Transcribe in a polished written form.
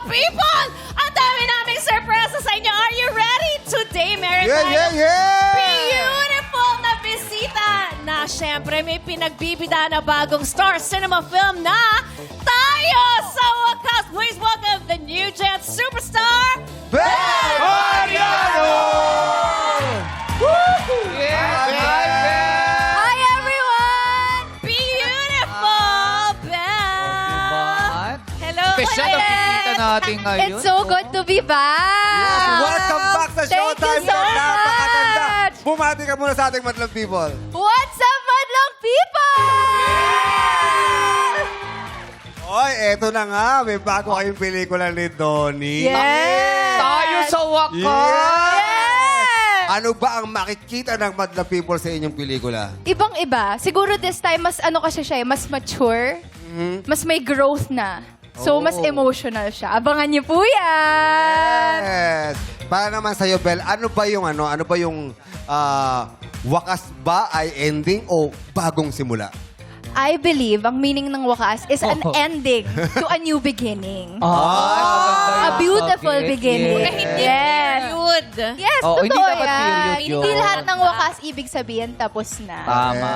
people! Ang dami naming surpresa sa inyo. Are you ready? Today, meron tayong beautiful na bisita na syempre may pinagbibida na bagong star cinema film na Tayo sa Wakas. Please welcome the new Jet superstar, Ben Mariano! Hi, everyone! Beautiful Belle! Hello, Special ang bisita natin ngayon. It's so good to be back! Welcome back sa Thank Showtime! you so Napakaganda! much! Bumati ka muna sa ating madlang people. What's up, madlang people? Oy, eto na nga. May bago kayong pelikula ni Donnie. Yes! Tayo sa wakas! Yes! Ano ba ang makikita ng madlang people sa inyong pelikula? Ibang-iba. Siguro this time, mas ano kasi siya, mas mature. Mas may growth na. So, Oh. mas emotional siya. Abangan niyo po yan! Yes. Para naman sa'yo, Bel, ano ba yung wakas ba ay ending o bagong simula? I believe ang meaning ng wakas is an ending to a new beginning. A beautiful beginning. Na hindi Yes. period. Yes, Oo, totoo hindi dapat yan. period yun. Hindi lahat ng wakas ibig sabihin tapos na. Tama.